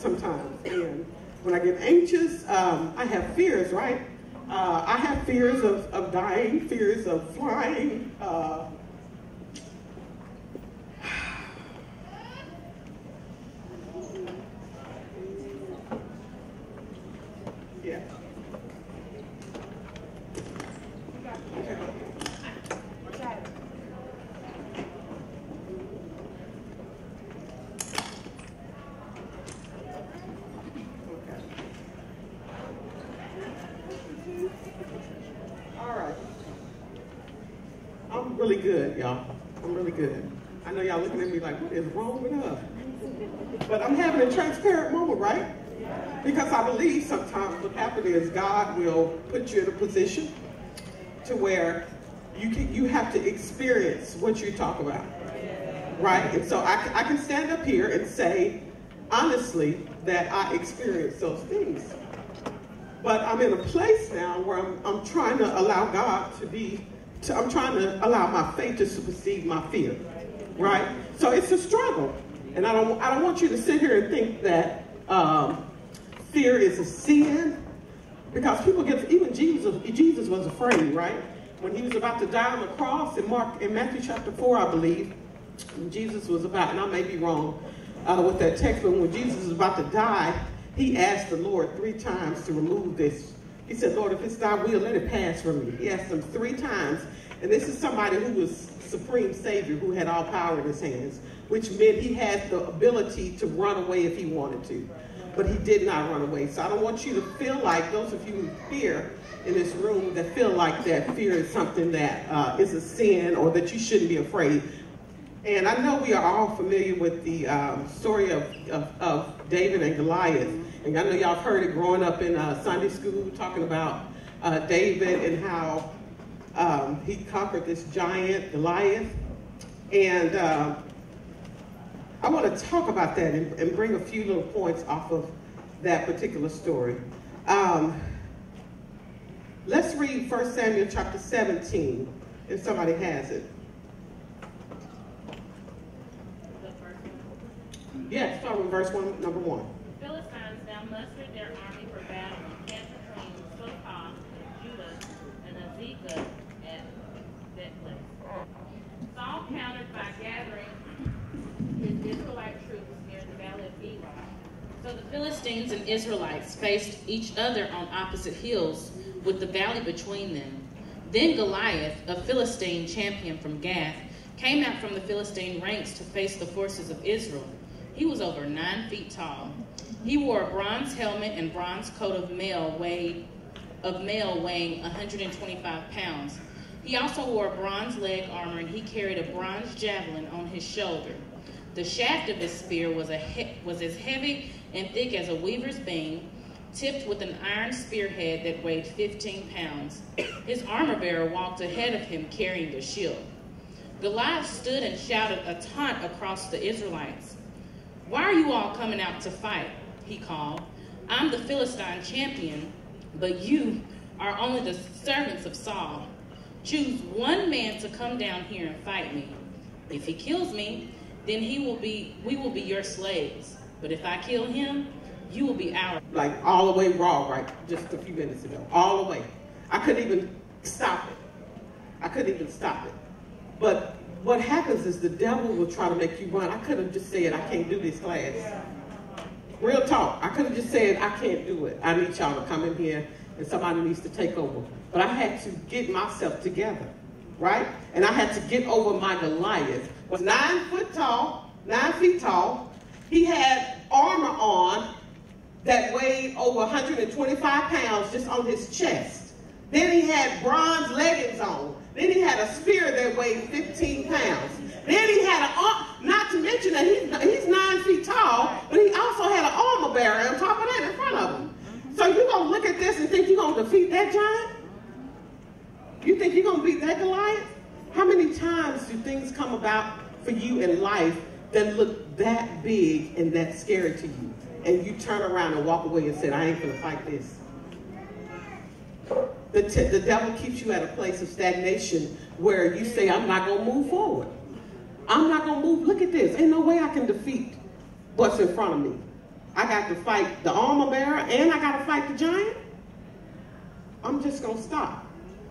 sometimes. And when I get anxious, I have fears, right? I have fears of dying, fears of flying. Yeah. All right. I'm really good, y'all. I'm really good. I know y'all looking at me like, what is wrong with us? But I'm having a transparent moment, right? Because I believe sometimes what happens is God will put you in a position to where you have to experience what you talk about, right? And so I can stand up here and say, honestly, that I experienced those things. But I'm in a place now where I'm trying to allow God I'm trying to allow my faith to supersede my fear, right? So it's a struggle. And I don't want you to sit here and think that fear is a sin, because people even Jesus was afraid, right? When he was about to die on the cross in Matthew chapter 4, I believe, Jesus was about, and I may be wrong with that text, but when Jesus was about to die, he asked the Lord 3 times to remove this. He said, Lord, if it's thy will, let it pass from me. He asked him 3 times. And this is somebody who was supreme savior, who had all power in his hands, which meant he had the ability to run away if he wanted to. But he did not run away. So I don't want you to feel like, those of you who fear in this room, that feel like that fear is something that is a sin, or that you shouldn't be afraid. And I know we are all familiar with the story of David and Goliath. And I know y'all have heard it growing up in Sunday school, talking about David and how he conquered this giant, Goliath. And I want to talk about that and bring a few little points off of that particular story. Let's read 1 Samuel chapter 17, if somebody has it. Yeah, start with verse 1, number 1. The Philistines now mustered their army for battle and camped between Sokoh and Judah and Azekah at Bethlehem. Saul countered by gathering his Israelite troops near the valley of Elah. So the Philistines and Israelites faced each other on opposite hills, with the valley between them. Then Goliath, a Philistine champion from Gath, came out from the Philistine ranks to face the forces of Israel. He was over 9 feet tall. He wore a bronze helmet and bronze coat of mail weighing 125 pounds. He also wore bronze leg armor, and he carried a bronze javelin on his shoulder. The shaft of his spear was as heavy and thick as a weaver's beam, tipped with an iron spearhead that weighed 15 pounds. His armor-bearer walked ahead of him carrying a shield. Goliath stood and shouted a taunt across the Israelites. "Why are you all coming out to fight?" he called. "I'm the Philistine champion, but you are only the servants of Saul. Choose one man to come down here and fight me. If he kills me, then we will be your slaves. But if I kill him, you will be ours." Like all the way raw, right? Just a few minutes ago. All the way. I couldn't even stop it. But what happens is the devil will try to make you run. I could have just said, I can't do this class. Real talk. I could have just said, I can't do it. I need y'all to come in here and somebody needs to take over. But I had to get myself together, right? And I had to get over my Goliath. Was 9 feet tall. He had armor on that weighed over 125 pounds just on his chest. Then he had bronze leggings on. Then he had a spear that weighed 15 pounds. Then he had not to mention that he's 9 feet tall, but he also had an armor bearer on top of that in front of him. So you're going to look at this and think you're going to defeat that giant? You think you're going to beat that Goliath? How many times do things come about for you in life that look that big and that scary to you, and you turn around and walk away and say, I ain't going to fight this? The devil keeps you at a place of stagnation where you say, I'm not going to move forward. I'm not going to move. Look at this. Ain't no way I can defeat what's in front of me. I got to fight the armor bearer and I got to fight the giant, I'm just going to stop.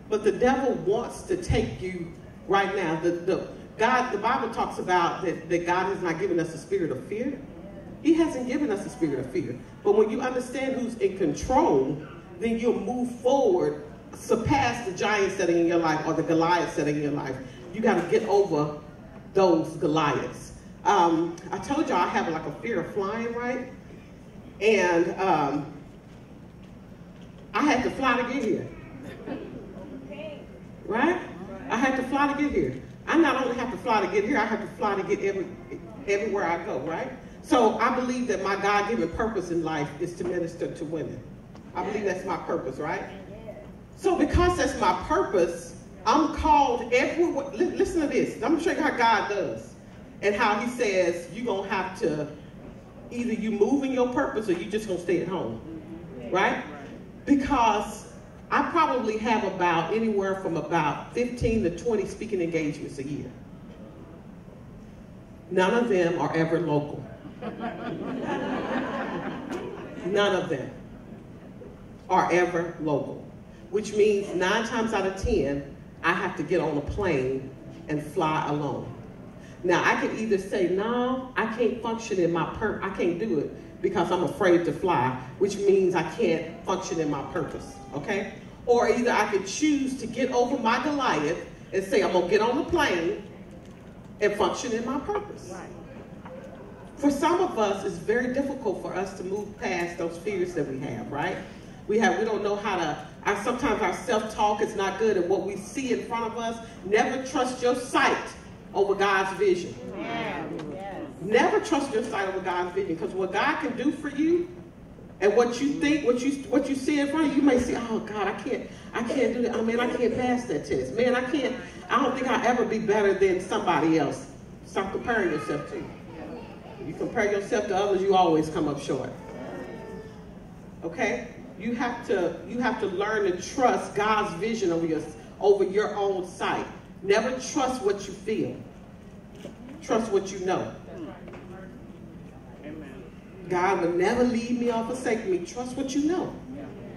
But the devil wants to take you right now. The Bible talks about that God has not given us a spirit of fear. He hasn't given us a spirit of fear. But when you understand who's in control, then you'll move forward, surpass the giants that are in your life or the Goliaths that are in your life. You got to get over those Goliaths. I told y'all I have like a fear of flying, right? And I had to fly to get here. Right? I had to fly to get here. I not only have to fly to get here, I have to fly to get everywhere I go, right? So I believe that my God-given purpose in life is to minister to women. I believe that's my purpose, right? So because that's my purpose, I'm called everywhere. Listen to this. I'm going to show you how God does and how he says you're going to have to, either you move in your purpose or you just going to stay at home, right? Because I probably have about anywhere from about 15 to 20 speaking engagements a year. None of them are ever local. None of them are ever local, which means 9 times out of 10, I have to get on a plane and fly alone. Now, I can either say, no, I can't function in my I can't do it because I'm afraid to fly, which means I can't function in my purpose, okay? Or either I could choose to get over my Goliath and say, I'm going to get on the plane and function in my purpose. Right. For some of us, it's very difficult for us to move past those fears that we have, right? We don't know how to, sometimes our self-talk is not good, and what we see in front of us. Never trust your sight over God's vision. Yeah. Yes. Never trust your sight over God's vision, because what God can do for you and what you think, what you see in front of you, you may say, oh God, I can't do that. Oh man, I can't pass that test. Man, I don't think I'll ever be better than somebody else. Stop comparing yourself to. If you compare yourself to others, you always come up short. Okay? You have to learn to trust God's vision over your own sight. Never trust what you feel. Trust what you know. God will never leave me or forsake me. Trust what you know.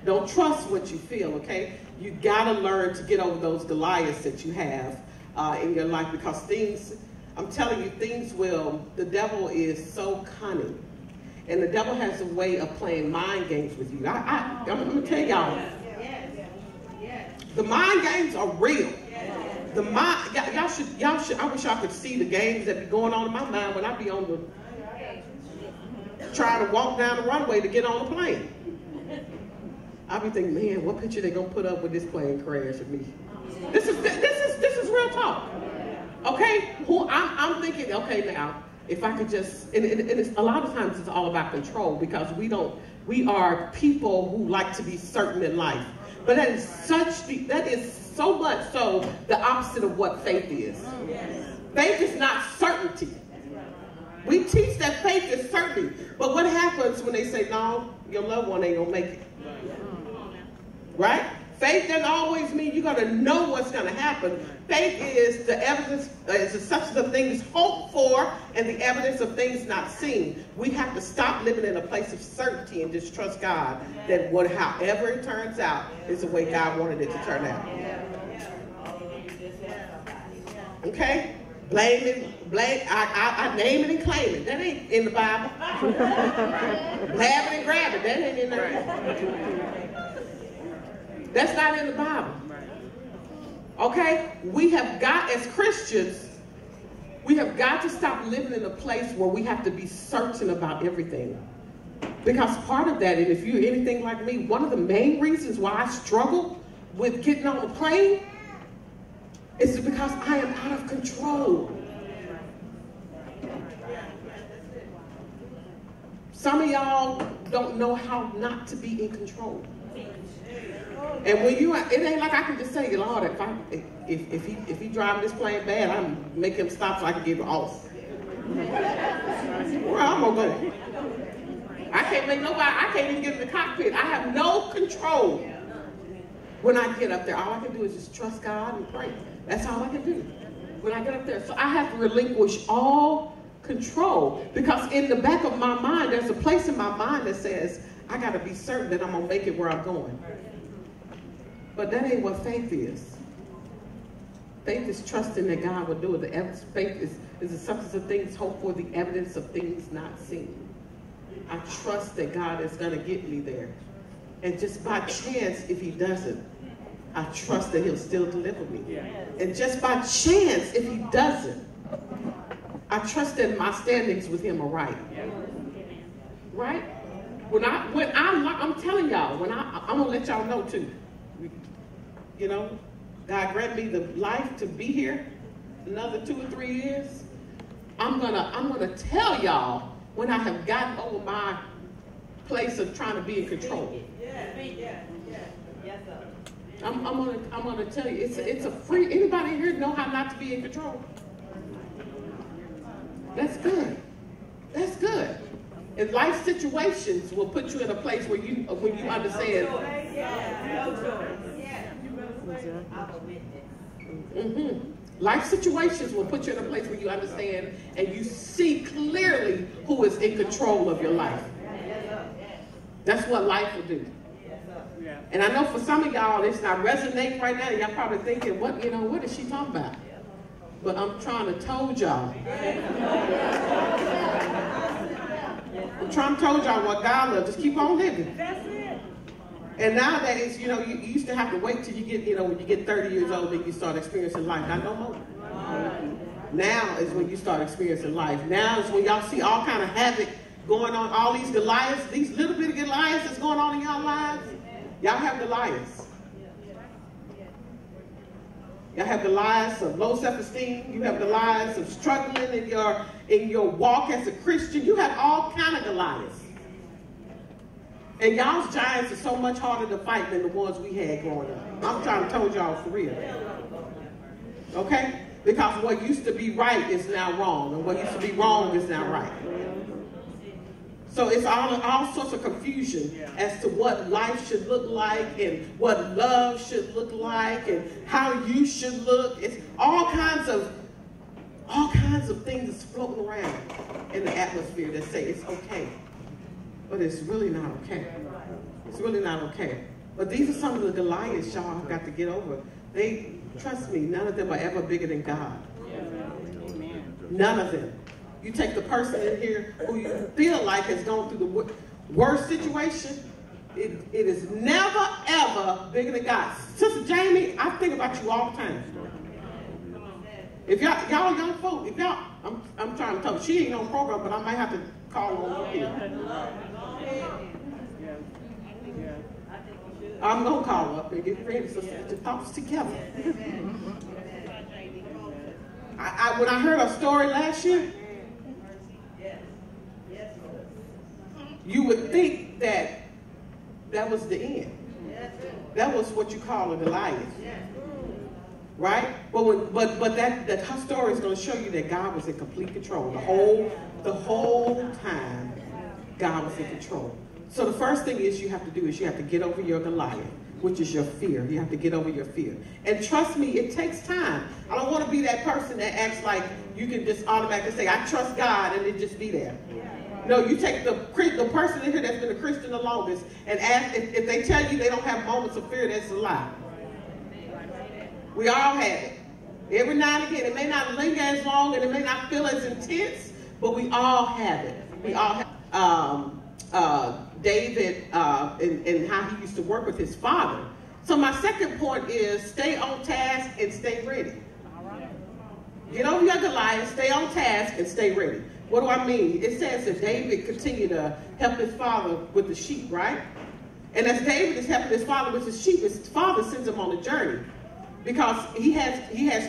Don't trust what you feel, okay? You got to learn to get over those Goliaths that you have in your life, because things, I'm telling you, the devil is so cunning. And the devil has a way of playing mind games with you. I'm going to tell y'all, the mind games are real. Y'all should, I wish y'all could see the games that be going on in my mind when I be trying to walk down the runway to get on the plane. I be thinking, man, what picture they gonna put up with this plane crash of me? This is real talk. Okay, I'm thinking, okay, now if I could just, and it's, a lot of times it's all about control, because we are people who like to be certain in life. But that is so much so the opposite of what faith is. Faith is not certainty. We teach that faith is certainty. But what happens when they say, no, your loved one ain't gonna make it? Right? Faith doesn't always mean you're gonna know what's gonna happen. Faith is the evidence, is the substance of things hoped for and the evidence of things not seen. We have to stop living in a place of certainty and just trust God that however it turns out is the way God wanted it to turn out. Okay? I name it and claim it. That ain't in the Bible. Grab it and grab it. That ain't in there. That's not in the Bible. Okay? We have got, as Christians, we have got to stop living in a place where we have to be certain about everything. Because part of that, and if you're anything like me, one of the main reasons why I struggle with getting on the plane is because I am out of control. Some of y'all don't know how not to be in control. And when it ain't like I can just say, Lord, if he driving this plane bad, I'm make him stop so I can get off. Where I'm gonna go? I can't even get in the cockpit. I have no control when I get up there. All I can do is just trust God and pray. That's all I can do when I get up there. So I have to relinquish all control. Because in the back of my mind, there's a place in my mind that says, I got to be certain that I'm going to make it where I'm going. But that ain't what faith is. Faith is trusting that God will do it. Faith is the substance of things hoped for, the evidence of things not seen. I trust that God is going to get me there. And just by chance, if he doesn't, I trust that he'll still deliver me. And just by chance, if he doesn't, I trust that my standings with him are right. Right? I'm telling y'all, I'm going to let y'all know too. You know, God grant me the life to be here another 2 or 3 years. I'm gonna tell y'all when I have gotten over my place of trying to be in control. I'm gonna tell you, it's a free. Anybody here know how not to be in control? That's good. That's good. And life situations will put you in a place where when you understand. Life situations will put you in a place where you understand and you see clearly who is in control of your life. That's what life will do. And I know for some of y'all, it's not resonating right now. Y'all probably thinking, what is she talking about? But I'm trying to told y'all. I'm trying to told y'all what God loves. Just keep on living. That's it. And nowadays, you used to have to wait till you get, when you get 30 years old, then you start experiencing life. Not no more. Now is when you start experiencing life. Now is when y'all see all kind of havoc going on, all these Goliaths, these little bitty Goliaths that's going on in y'all lives. Y'all have Goliaths. Y'all have Goliaths of low self-esteem. You have Goliaths of struggling in your walk as a Christian. You have all kind of Goliaths. And y'all's giants are so much harder to fight than the ones we had growing up. I'm trying to tell y'all for real. Okay? Because what used to be right is now wrong. And what used to be wrong is now right. So it's all sorts of confusion as to what life should look like and what love should look like and how you should look. It's all kinds of things that's floating around in the atmosphere that say it's okay. But it's really not okay. It's really not okay. But these are some of the Goliaths y'all have got to get over. Trust me, none of them are ever bigger than God. None of them. You take the person in here who you feel like has gone through the worst situation, it is never, ever bigger than God. Sister Jamie, I think about you all the time. If y'all young folk, I'm trying to tell you, she ain't on program, but I might have to call on her. I'm going to call up and get ready to get your thoughts together. When I heard her story last year, you would think that was the end. That was what you call a Goliath. Right? But that her story is going to show you that God was in complete control. The whole time, God was in control. So the first thing you have to do is you have to get over your Goliath, which is your fear. You have to get over your fear. And trust me, it takes time. I don't want to be that person that acts like you can just automatically say, I trust God, and it just be there. No, you take the person in here that's been a Christian the longest and ask if they tell you they don't have moments of fear, that's a lie. We all have it. Every now and again, it may not linger as long and it may not feel as intense, but we all have it. We all have David and how he used to work with his father. So my second point is stay on task and stay ready. Get over your Goliath, stay on task and stay ready. What do I mean? It says that David continued to help his father with the sheep, right? And as David is helping his father with his sheep, his father sends him on a journey because he has